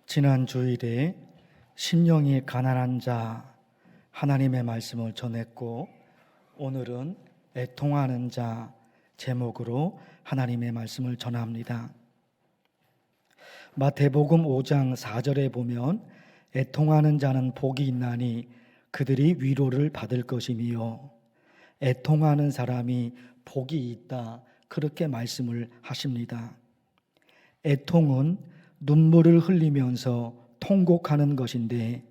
지난 주일에 심령이 가난한 자 하나님의 말씀을 전했고, 오늘은 애통하는 자 제목으로 하나님의 말씀을 전합니다. 마태복음 5장 4절에 보면 애통하는 자는 복이 있나니 그들이 위로를 받을 것이며, 애통하는 사람이 복이 있다, 그렇게 말씀을 하십니다. 애통은 눈물을 흘리면서 통곡하는 것인데,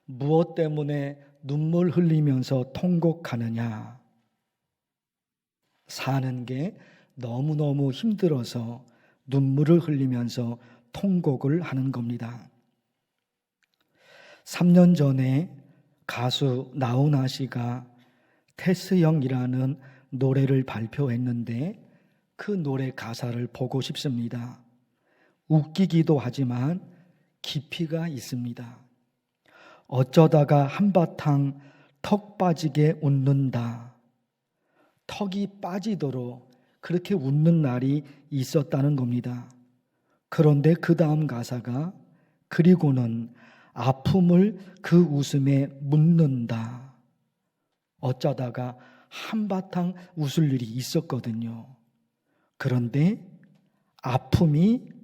무엇 때문에 눈물 흘리면서 통곡하느냐? 사는 게 너무너무 힘들어서 눈물을 흘리면서 통곡을 하는 겁니다. 3년 전에 가수 나훈아 씨가 테스형이라는 노래를 발표했는데, 그 노래 가사를 보고 싶습니다. 웃기기도 하지만 깊이가 있습니다. 어쩌다가 한바탕 턱 빠지게 웃는다. 턱이 빠지도록 그렇게 웃는 날이 있었다는 겁니다. 그런데 그 다음 가사가 그리고는 아픔을 그 웃음에 묻는다. 어쩌다가 한바탕 웃을 일이 있었거든요. 그런데 아픔이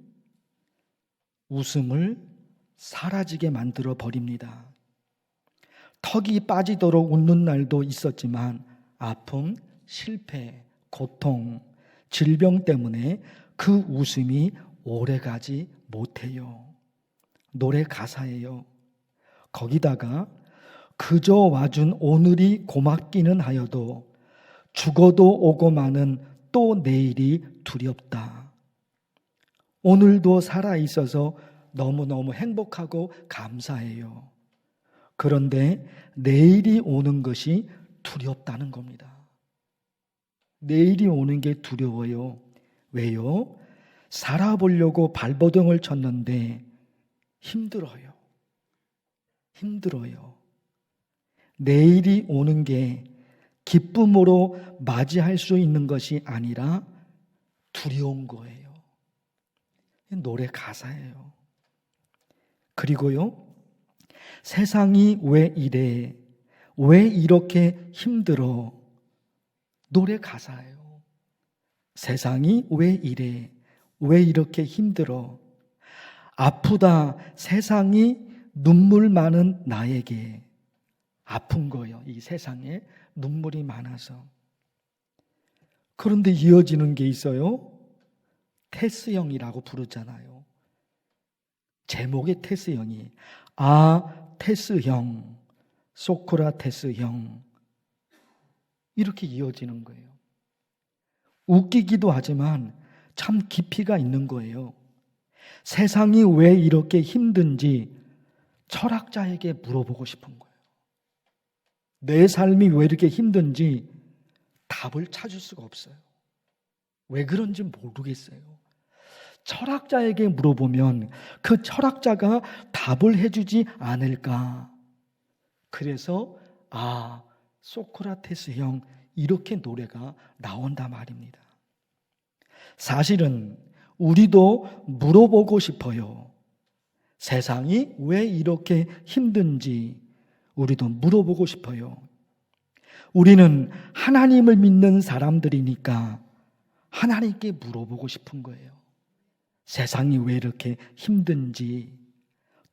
웃음을 사라지게 만들어 버립니다. 턱이 빠지도록 웃는 날도 있었지만 아픔, 실패, 고통, 질병 때문에 그 웃음이 오래가지 못해요. 노래 가사예요. 거기다가 그저 와준 오늘이 고맙기는 하여도 죽어도 오고 마는 또 내일이 두렵다. 오늘도 살아있어서 너무너무 행복하고 감사해요. 그런데 내일이 오는 것이 두렵다는 겁니다. 내일이 오는 게 두려워요. 왜요? 살아보려고 발버둥을 쳤는데 힘들어요. 힘들어요. 내일이 오는 게 기쁨으로 맞이할 수 있는 것이 아니라 두려운 거예요. 노래 가사예요. 그리고요, 세상이 왜 이래? 왜 이렇게 힘들어? 노래 가사예요. 세상이 왜 이래? 왜 이렇게 힘들어? 아프다. 세상이 눈물 많은 나에게. 아픈 거예요. 이 세상에 눈물이 많아서. 그런데 이어지는 게 있어요. 테스형이라고 부르잖아요. 제목의 테스형이 테스형, 소크라테스형, 이렇게 이어지는 거예요. 웃기기도 하지만 참 깊이가 있는 거예요. 세상이 왜 이렇게 힘든지 철학자에게 물어보고 싶은 거예요. 내 삶이 왜 이렇게 힘든지 답을 찾을 수가 없어요. 왜 그런지 모르겠어요. 철학자에게 물어보면 그 철학자가 답을 해주지 않을까. 그래서 소크라테스형, 이렇게 노래가 나온다 말입니다. 사실은 우리도 물어보고 싶어요. 세상이 왜 이렇게 힘든지 우리도 물어보고 싶어요. 우리는 하나님을 믿는 사람들이니까 하나님께 물어보고 싶은 거예요. 세상이 왜 이렇게 힘든지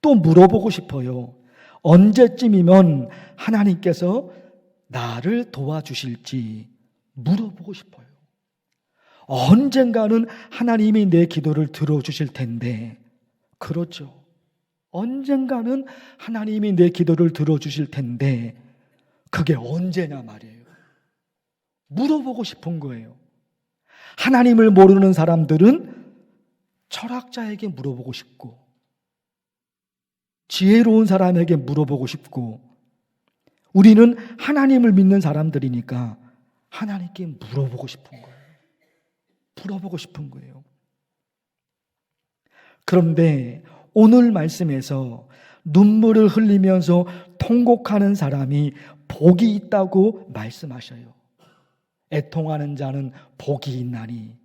또 물어보고 싶어요. 언제쯤이면 하나님께서 나를 도와주실지 물어보고 싶어요. 언젠가는 하나님이 내 기도를 들어주실 텐데, 그렇죠. 언젠가는 하나님이 내 기도를 들어주실 텐데 그게 언제냐 말이에요. 물어보고 싶은 거예요. 하나님을 모르는 사람들은 철학자에게 물어보고 싶고, 지혜로운 사람에게 물어보고 싶고, 우리는 하나님을 믿는 사람들이니까 하나님께 물어보고 싶은 거예요. 물어보고 싶은 거예요. 그런데 오늘 말씀에서 눈물을 흘리면서 통곡하는 사람이 복이 있다고 말씀하셔요. 애통하는 자는 복이 있나니.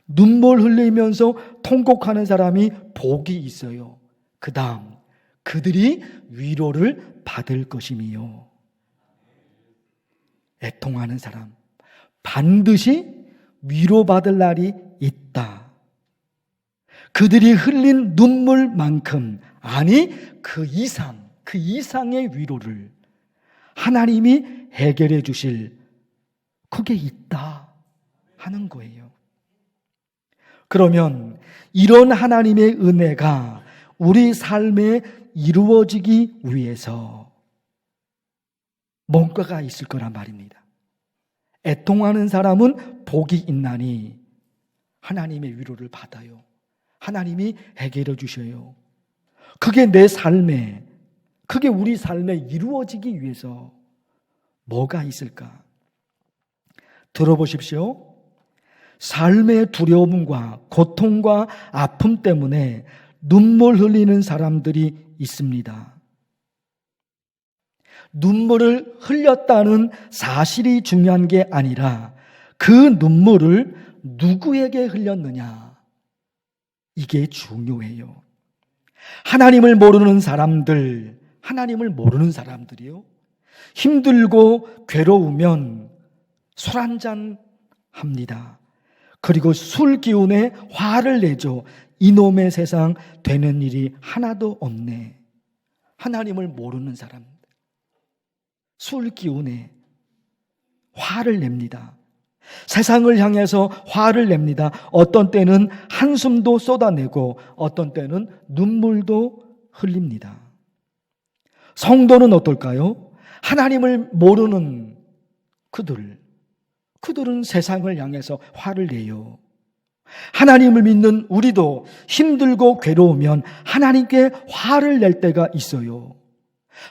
눈물 흘리면서 통곡하는 사람이 복이 있어요. 그 다음 그들이 위로를 받을 것임이요. 애통하는 사람 반드시 위로받을 날이 있다. 그들이 흘린 눈물만큼, 아니 그 이상의 위로를 하나님이 해결해 주실 그게 있다 하는 거예요. 그러면 이런 하나님의 은혜가 우리 삶에 이루어지기 위해서 뭔가가 있을 거란 말입니다. 애통하는 사람은 복이 있나니 하나님의 위로를 받아요. 하나님이 해결해 주셔요. 그게 내 삶에, 그게 우리 삶에 이루어지기 위해서 뭐가 있을까? 들어보십시오. 삶의 두려움과 고통과 아픔 때문에 눈물 흘리는 사람들이 있습니다. 눈물을 흘렸다는 사실이 중요한 게 아니라 그 눈물을 누구에게 흘렸느냐, 이게 중요해요. 하나님을 모르는 사람들이요, 힘들고 괴로우면 술 한잔 합니다. 그리고 술 기운에 화를 내죠. 이놈의 세상 되는 일이 하나도 없네. 하나님을 모르는 사람, 술 기운에 화를 냅니다. 세상을 향해서 화를 냅니다. 어떤 때는 한숨도 쏟아내고 어떤 때는 눈물도 흘립니다. 성도는 어떨까요? 하나님을 모르는 그들은 세상을 향해서 화를 내요. 하나님을 믿는 우리도 힘들고 괴로우면 하나님께 화를 낼 때가 있어요.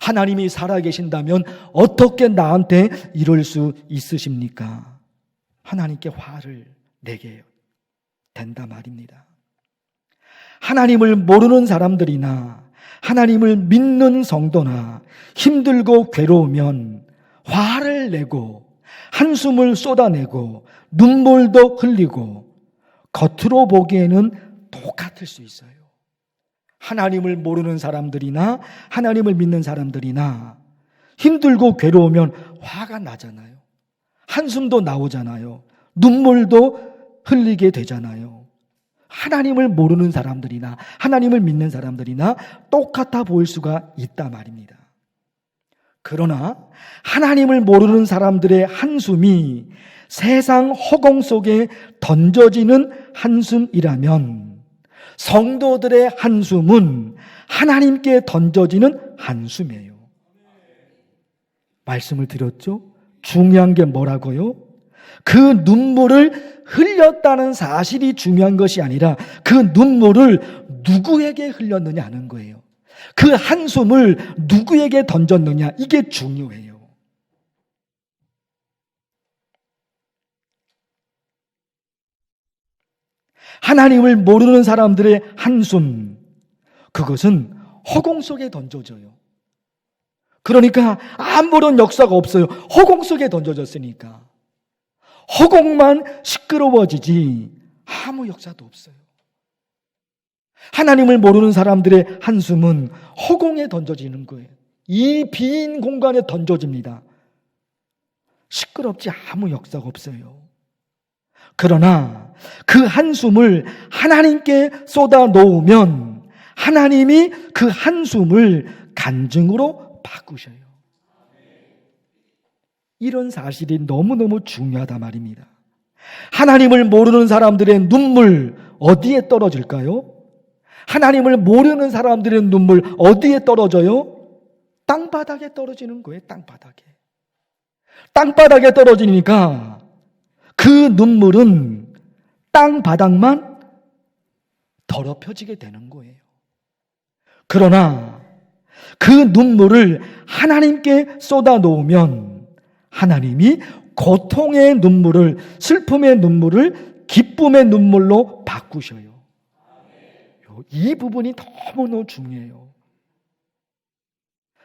하나님이 살아계신다면 어떻게 나한테 이럴 수 있으십니까? 하나님께 화를 내게 된다 말입니다. 하나님을 모르는 사람들이나 하나님을 믿는 성도나 힘들고 괴로우면 화를 내고 한숨을 쏟아내고 눈물도 흘리고 겉으로 보기에는 똑같을 수 있어요. 하나님을 모르는 사람들이나 하나님을 믿는 사람들이나 힘들고 괴로우면 화가 나잖아요. 한숨도 나오잖아요. 눈물도 흘리게 되잖아요. 하나님을 모르는 사람들이나 하나님을 믿는 사람들이나 똑같아 보일 수가 있다 말입니다. 그러나 하나님을 모르는 사람들의 한숨이 세상 허공 속에 던져지는 한숨이라면 성도들의 한숨은 하나님께 던져지는 한숨이에요. 말씀을 드렸죠? 중요한 게 뭐라고요? 그 눈물을 흘렸다는 사실이 중요한 것이 아니라 그 눈물을 누구에게 흘렸느냐 하는 거예요. 그 한숨을 누구에게 던졌느냐, 이게 중요해요. 하나님을 모르는 사람들의 한숨, 그것은 허공 속에 던져져요. 그러니까 아무런 역사가 없어요. 허공 속에 던져졌으니까. 허공만 시끄러워지지 아무 역사도 없어요. 하나님을 모르는 사람들의 한숨은 허공에 던져지는 거예요. 이 빈 공간에 던져집니다. 시끄럽지 아무 역사가 없어요. 그러나 그 한숨을 하나님께 쏟아 놓으면 하나님이 그 한숨을 간증으로 바꾸셔요. 이런 사실이 너무너무 중요하다 말입니다. 하나님을 모르는 사람들의 눈물 어디에 떨어질까요? 하나님을 모르는 사람들의 눈물 어디에 떨어져요? 땅바닥에 떨어지는 거예요. 땅바닥에 떨어지니까 그 눈물은 땅바닥만 더럽혀지게 되는 거예요. 그러나 그 눈물을 하나님께 쏟아 놓으면 하나님이 고통의 눈물을, 슬픔의 눈물을 기쁨의 눈물로 바꾸셔요. 이 부분이 너무너무 중요해요.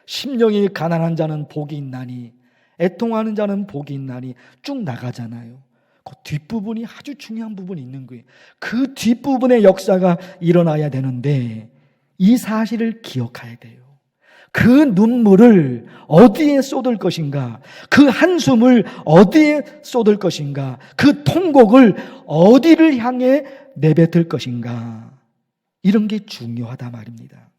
심령이 가난한 자는 복이 있나니 애통하는 자는 복이 있나니 쭉 나가잖아요. 그 뒷부분이 아주 중요한 부분이 있는 거예요. 그 뒷부분의 역사가 일어나야 되는데 이 사실을 기억해야 돼요. 그 눈물을 어디에 쏟을 것인가? 그 한숨을 어디에 쏟을 것인가? 그 통곡을 어디를 향해 내뱉을 것인가? 이런 게 중요하다 말입니다.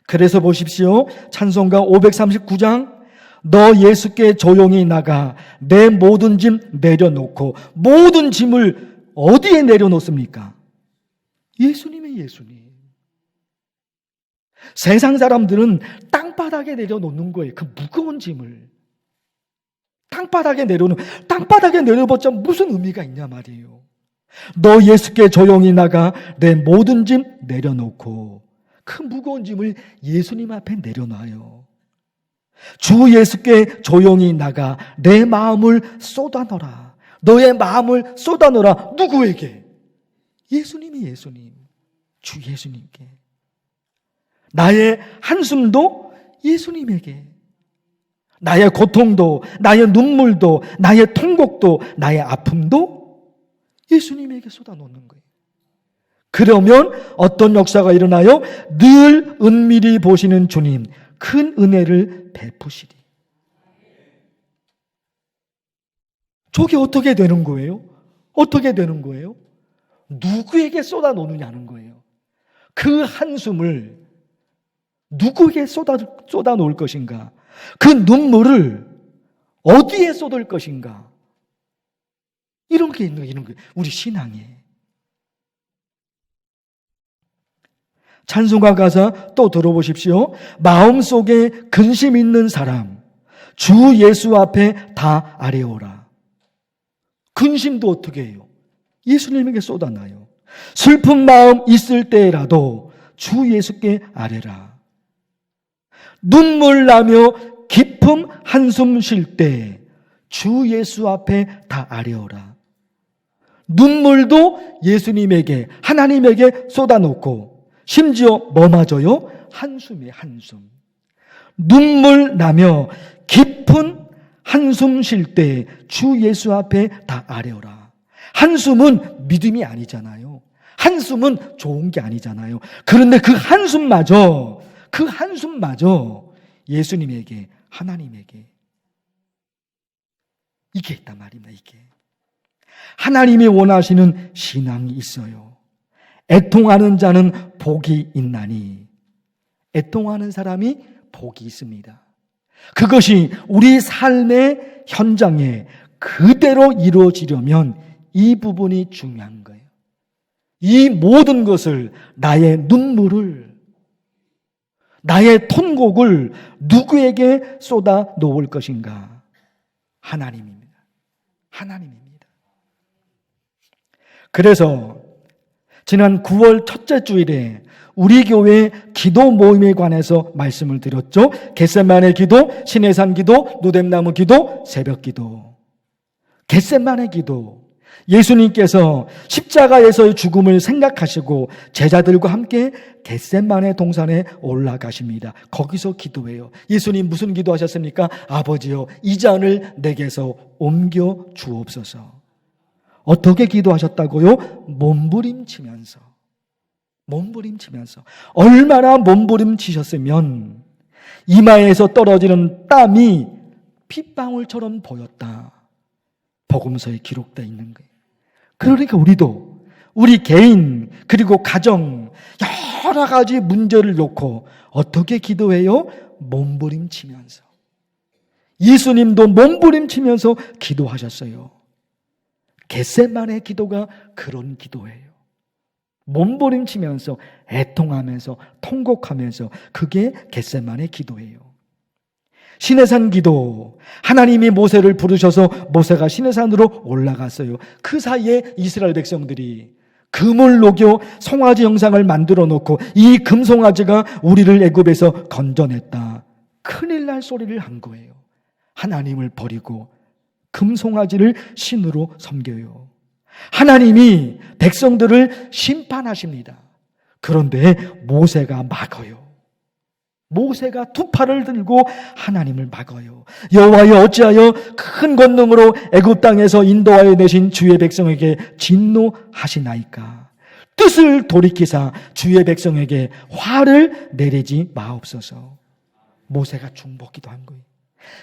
그래서 보십시오. 찬송가 539장 너 예수께 조용히 나가 내 모든 짐 내려놓고 모든 짐을 어디에 내려놓습니까? 예수님의 예수님. 세상 사람들은 땅바닥에 내려놓는 거예요. 그 무거운 짐을. 땅바닥에 내려봤자 무슨 의미가 있냐 말이에요. 너 예수께 조용히 나가 내 모든 짐 내려놓고 그 무거운 짐을 예수님 앞에 내려놔요. 주 예수께 조용히 나가 내 마음을 쏟아넣어라. 너의 마음을 쏟아넣어라. 누구에게? 예수님이 예수님. 주 예수님께. 나의 한숨도 예수님에게. 나의 고통도, 나의 눈물도, 나의 통곡도, 나의 아픔도 예수님에게 쏟아놓는 거예요. 그러면 어떤 역사가 일어나요? 늘 은밀히 보시는 주님, 큰 은혜를 베푸시리. 저게 어떻게 되는 거예요? 어떻게 되는 거예요? 누구에게 쏟아놓느냐는 거예요. 그 한숨을 누구에게 쏟아놓을 것인가? 그 눈물을 어디에 쏟을 것인가? 이런 게 있는 거예요. 우리 신앙에. 찬송가 가사 또 들어보십시오. 마음속에 근심 있는 사람 주 예수 앞에 다 아뢰오라. 근심도 어떻게 해요? 예수님에게 쏟아놔요. 슬픈 마음 있을 때라도 주 예수께 아뢰라. 눈물 나며 깊은 한숨 쉴 때 주 예수 앞에 다 아뢰오라. 눈물도 예수님에게, 하나님에게 쏟아놓고 심지어 뭐 맞아요? 한숨이에요, 한숨. 눈물 나며 깊은 한숨 쉴 때 주 예수 앞에 다 아뢰오라. 한숨은 믿음이 아니잖아요. 한숨은 좋은 게 아니잖아요. 그런데 그 한숨마저 예수님에게, 하나님에게 이게 있단 말입니다. 이게 하나님이 원하시는 신앙이 있어요. 애통하는 자는 복이 있나니. 애통하는 사람이 복이 있습니다. 그것이 우리 삶의 현장에 그대로 이루어지려면 이 부분이 중요한 거예요. 이 모든 것을, 나의 눈물을, 나의 통곡을 누구에게 쏟아 놓을 것인가? 하나님입니다. 하나님입니다. 그래서 지난 9월 첫째 주일에 우리 교회 기도 모임에 관해서 말씀을 드렸죠. 겟세마네 기도, 시내산 기도, 노뎀나무 기도, 새벽 기도. 겟세마네 기도. 예수님께서 십자가에서의 죽음을 생각하시고 제자들과 함께 겟세마네 동산에 올라가십니다. 거기서 기도해요. 예수님 무슨 기도하셨습니까? 아버지여, 이 잔을 내게서 옮겨 주옵소서. 어떻게 기도하셨다고요? 몸부림치면서. 얼마나 몸부림치셨으면 이마에서 떨어지는 땀이 핏방울처럼 보였다. 복음서에 기록되어 있는 거예요. 그러니까 우리도, 우리 개인 그리고 가정 여러 가지 문제를 놓고 어떻게 기도해요? 몸부림치면서. 예수님도 몸부림치면서 기도하셨어요. 겟세마네 기도가 그런 기도예요. 몸부림치면서, 애통하면서, 통곡하면서, 그게 겟세마네 기도예요. 시내산 기도, 하나님이 모세를 부르셔서 모세가 시내산으로 올라갔어요. 그 사이에 이스라엘 백성들이 금을 녹여 송아지 형상을 만들어 놓고 이 금송아지가 우리를 애굽에서 건져냈다. 큰일 날 소리를 한 거예요. 하나님을 버리고 금송아지를 신으로 섬겨요. 하나님이 백성들을 심판하십니다. 그런데 모세가 막아요. 모세가 두 팔을 들고 하나님을 막아요. 여호와여, 어찌하여 큰 권능으로 애굽 땅에서 인도하여 내신 주의 백성에게 진노하시나이까? 뜻을 돌이키사 주의 백성에게 화를 내리지 마옵소서. 모세가 중보기도한 거예요.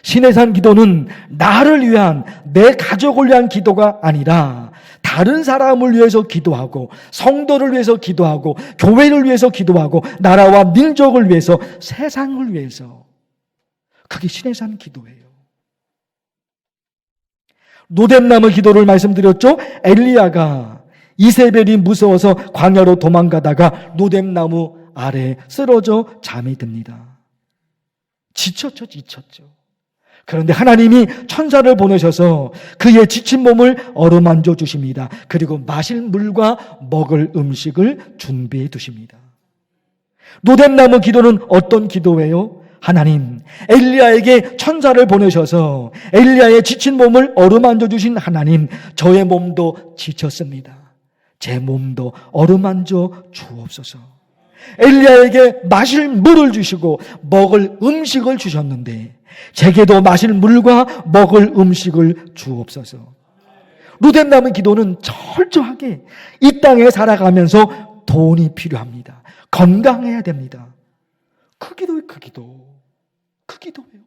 시내산 기도는 나를 위한, 내 가족을 위한 기도가 아니라 다른 사람을 위해서 기도하고, 성도를 위해서 기도하고, 교회를 위해서 기도하고, 나라와 민족을 위해서, 세상을 위해서. 그게 시내산 기도예요. 노뎀나무 기도를 말씀드렸죠. 엘리야가 이세벨이 무서워서 광야로 도망가다가 노뎀나무 아래에 쓰러져 잠이 듭니다. 지쳤죠. 그런데 하나님이 천사를 보내셔서 그의 지친 몸을 어루만져 주십니다. 그리고 마실 물과 먹을 음식을 준비해 두십니다. 노뎀나무 기도는 어떤 기도예요? 하나님, 엘리야에게 천사를 보내셔서 엘리야의 지친 몸을 어루만져 주신 하나님, 저의 몸도 지쳤습니다. 제 몸도 어루만져 주옵소서. 엘리야에게 마실 물을 주시고 먹을 음식을 주셨는데 제게도 마실 물과 먹을 음식을 주옵소서. 노뎀나무 기도는 철저하게 이 땅에 살아가면서 돈이 필요합니다. 건강해야 됩니다. 그 기도예요. 그 기도예요.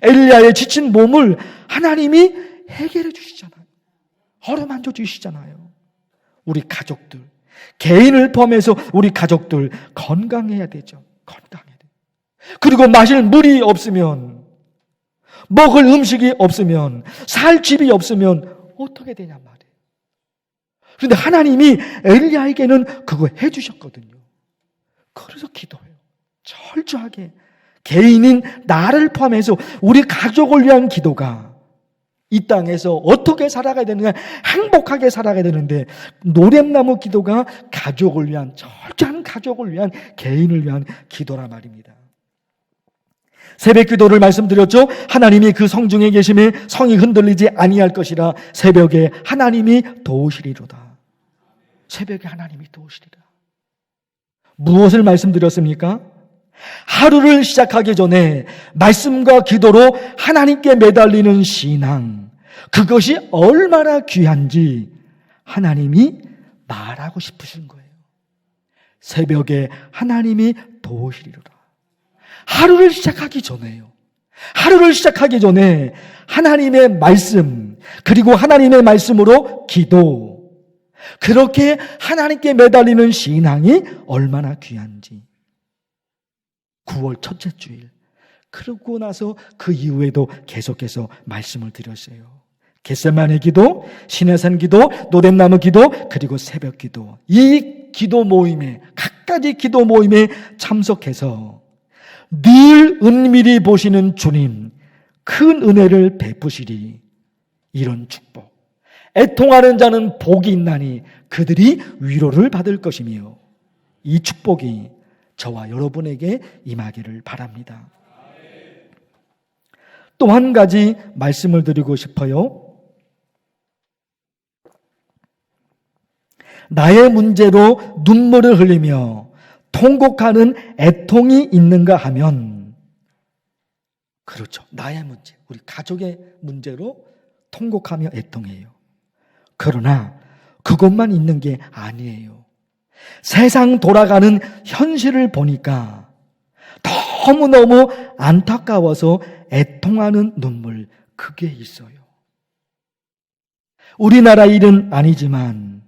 엘리야의 지친 몸을 하나님이 해결해 주시잖아요. 어루만져 주시잖아요. 우리 가족들, 개인을 포함해서 우리 가족들 건강해야 되죠. 건강해야 돼요. 그리고 마실 물이 없으면, 먹을 음식이 없으면, 살 집이 없으면 어떻게 되냔 말이에요. 그런데 하나님이 엘리야에게는 그거 해주셨거든요. 그래서 기도해요. 철저하게 개인인 나를 포함해서 우리 가족을 위한 기도가 이 땅에서 어떻게 살아가야 되느냐, 행복하게 살아가야 되는데 노뎀나무 기도가 가족을 위한, 철저한 가족을 위한, 개인을 위한 기도란 말입니다. 새벽 기도를 말씀드렸죠. 하나님이 그 성중에 계심에 성이 흔들리지 아니할 것이라. 새벽에 하나님이 도우시리로다. 새벽에 하나님이 도우시리라. 무엇을 말씀드렸습니까? 하루를 시작하기 전에 말씀과 기도로 하나님께 매달리는 신앙, 그것이 얼마나 귀한지 하나님이 말하고 싶으신 거예요. 새벽에 하나님이 도우시리로다. 하루를 시작하기 전에요. 하루를 시작하기 전에 하나님의 말씀, 그리고 하나님의 말씀으로 기도, 그렇게 하나님께 매달리는 신앙이 얼마나 귀한지. 9월 첫째 주일, 그러고 나서 그 이후에도 계속해서 말씀을 드렸어요. 겟세마네 기도, 시내산 기도, 노뎀나무 기도, 그리고 새벽 기도. 이 기도 모임에, 각가지 기도 모임에 참석해서 늘 은밀히 보시는 주님, 큰 은혜를 베푸시리. 이런 축복. 애통하는 자는 복이 있나니 그들이 위로를 받을 것이며, 이 축복이 저와 여러분에게 임하기를 바랍니다. 또 한 가지 말씀을 드리고 싶어요. 나의 문제로 눈물을 흘리며 통곡하는 애통이 있는가 하면, 그렇죠. 나의 문제, 우리 가족의 문제로 통곡하며 애통해요. 그러나 그것만 있는 게 아니에요. 세상 돌아가는 현실을 보니까 너무너무 안타까워서 애통하는 눈물, 그게 있어요. 우리나라 일은 아니지만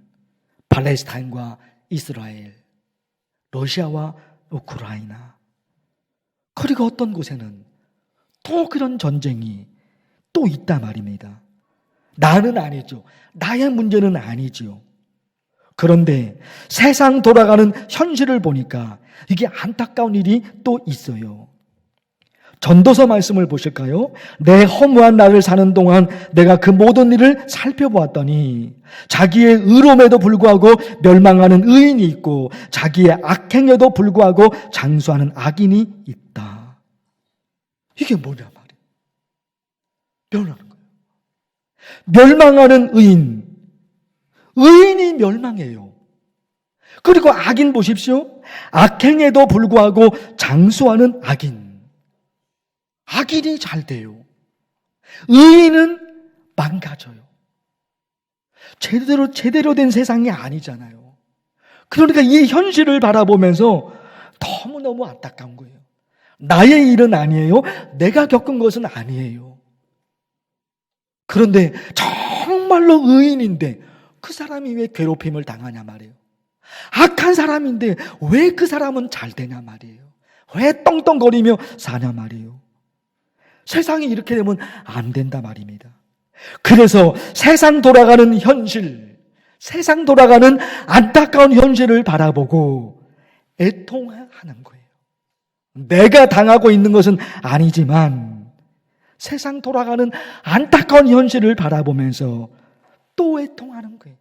팔레스타인과 이스라엘, 러시아와 우크라이나, 그리고 어떤 곳에는 또 그런 전쟁이 또 있단 말입니다. 나는 아니죠. 나의 문제는 아니죠. 그런데 세상 돌아가는 현실을 보니까 이게 안타까운 일이 또 있어요. 전도서 말씀을 보실까요? 내 허무한 날을 사는 동안 내가 그 모든 일을 살펴보았더니 자기의 의로움에도 불구하고 멸망하는 의인이 있고 자기의 악행에도 불구하고 장수하는 악인이 있다. 이게 뭐냐 말이에요. 멸망하는 거예요. 멸망하는 의인, 의인이 멸망해요. 그리고 악인 보십시오. 악행에도 불구하고 장수하는 악인. 악인이 잘 돼요. 의인은 망가져요. 제대로 된 세상이 아니잖아요. 그러니까 이 현실을 바라보면서 너무너무 안타까운 거예요. 나의 일은 아니에요. 내가 겪은 것은 아니에요. 그런데 정말로 의인인데 그 사람이 왜 괴롭힘을 당하냐 말이에요. 악한 사람인데 왜 그 사람은 잘 되냐 말이에요. 왜 떵떵거리며 사냐 말이에요. 세상이 이렇게 되면 안 된다 말입니다. 그래서 세상 돌아가는 현실, 세상 돌아가는 안타까운 현실을 바라보고 애통하는 거예요. 내가 당하고 있는 것은 아니지만 세상 돌아가는 안타까운 현실을 바라보면서 또 애통하는 거예요.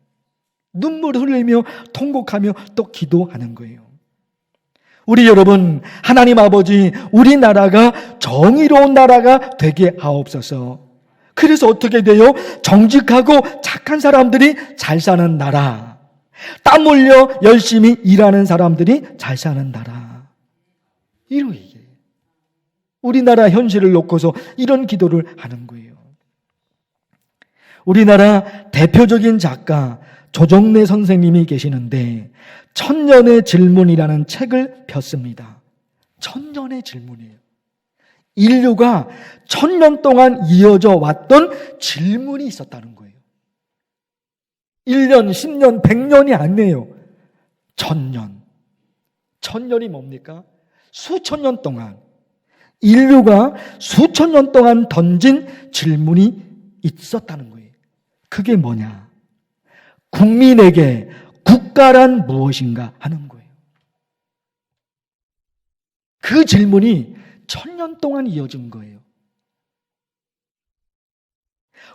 눈물을 흘리며 통곡하며 또 기도하는 거예요. 우리 여러분, 하나님 아버지, 우리나라가 정의로운 나라가 되게 하옵소서. 그래서 어떻게 돼요? 정직하고 착한 사람들이 잘 사는 나라, 땀 흘려 열심히 일하는 사람들이 잘 사는 나라. 이게 우리나라 현실을 놓고서 이런 기도를 하는 거예요. 우리나라 대표적인 작가 조정래 선생님이 계시는데 천년의 질문이라는 책을 폈습니다. 천년의 질문이에요. 인류가 1000년 동안 이어져 왔던 질문이 있었다는 거예요. 1년, 10년, 100년이 아니에요. 1000년. 1000년이 뭡니까? 수천 년 동안 인류가 수천 년 동안 던진 질문이 있었다는 거예요. 그게 뭐냐? 국민에게 국가란 무엇인가 하는 거예요. 그 질문이 1000년 동안 이어진 거예요.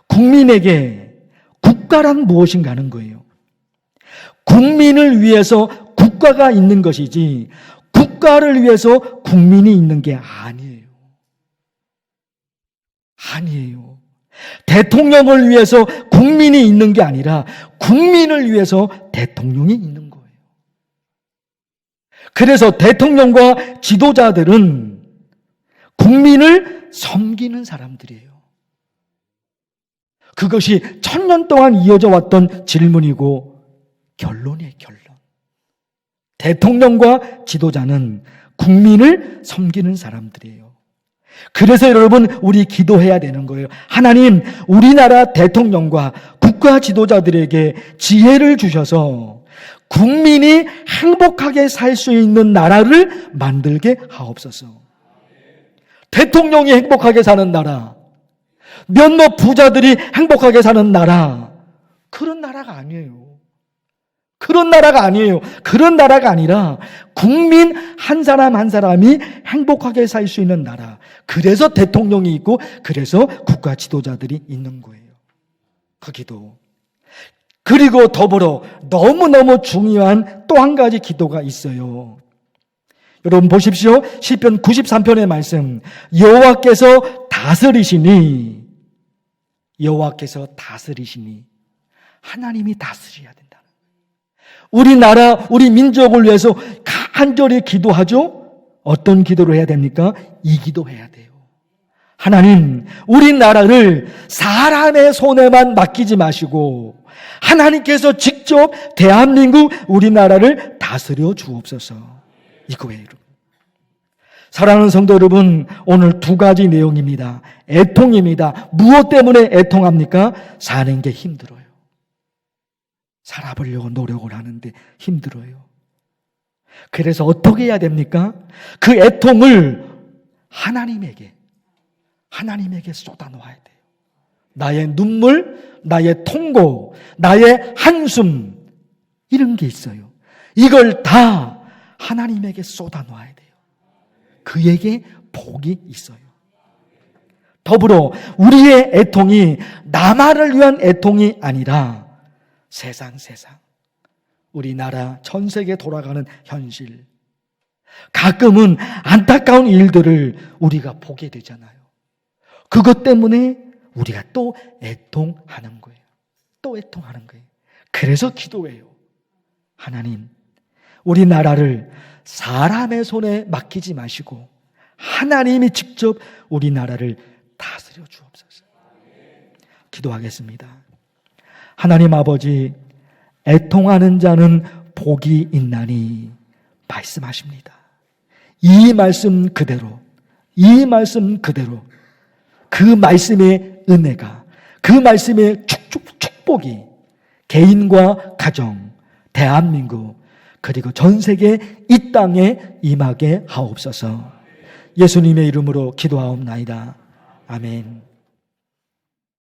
국민에게 국가란 무엇인가 하는 거예요. 국민을 위해서 국가가 있는 것이지 국가를 위해서 국민이 있는 게 아니에요. 아니에요. 대통령을 위해서 국민이 있는 게 아니라 국민을 위해서 대통령이 있는 거예요. 그래서 대통령과 지도자들은 국민을 섬기는 사람들이에요. 그것이 1000년 동안 이어져 왔던 질문이고 결론이에요, 결론. 대통령과 지도자는 국민을 섬기는 사람들이에요. 그래서 여러분, 우리 기도해야 되는 거예요. 하나님, 우리나라 대통령과 국가 지도자들에게 지혜를 주셔서 국민이 행복하게 살 수 있는 나라를 만들게 하옵소서. 대통령이 행복하게 사는 나라, 몇몇 부자들이 행복하게 사는 나라, 그런 나라가 아니에요. 그런 나라가 아니에요. 그런 나라가 아니라 국민 한 사람 한 사람이 행복하게 살 수 있는 나라. 그래서 대통령이 있고 그래서 국가 지도자들이 있는 거예요. 그 기도. 그리고 더불어 너무너무 중요한 또 한 가지 기도가 있어요. 여러분 보십시오. 시편 93편의 말씀. 여호와께서 다스리시니, 여호와께서 다스리시니, 하나님이 다스려야 된다. 우리나라, 우리 민족을 위해서 간절히 기도하죠? 어떤 기도를 해야 됩니까? 이 기도 해야 돼요. 하나님, 우리나라를 사람의 손에만 맡기지 마시고 하나님께서 직접 대한민국 우리나라를 다스려 주옵소서. 이거예요, 여러분. 사랑하는 성도 여러분, 오늘 두 가지 내용입니다. 애통입니다. 무엇 때문에 애통합니까? 사는 게 힘들어요. 살아보려고 노력을 하는데 힘들어요. 그래서 어떻게 해야 됩니까? 그 애통을 하나님에게 쏟아놓아야 돼요. 나의 눈물, 나의 통고, 나의 한숨, 이런 게 있어요. 이걸 다 하나님에게 쏟아놓아야 돼요. 그에게 복이 있어요. 더불어 우리의 애통이 나만을 위한 애통이 아니라 세상, 우리나라, 전 세계 돌아가는 현실, 가끔은 안타까운 일들을 우리가 보게 되잖아요. 그것 때문에 우리가 또 애통하는 거예요. 또 애통하는 거예요. 그래서 기도해요. 하나님, 우리나라를 사람의 손에 맡기지 마시고 하나님이 직접 우리나라를 다스려 주옵소서. 기도하겠습니다. 하나님 아버지, 애통하는 자는 복이 있나니 말씀하십니다. 이 말씀 그대로 그 말씀의 은혜가, 그 말씀의 축복이 개인과 가정, 대한민국, 그리고 전 세계 이 땅에 임하게 하옵소서. 예수님의 이름으로 기도하옵나이다. 아멘.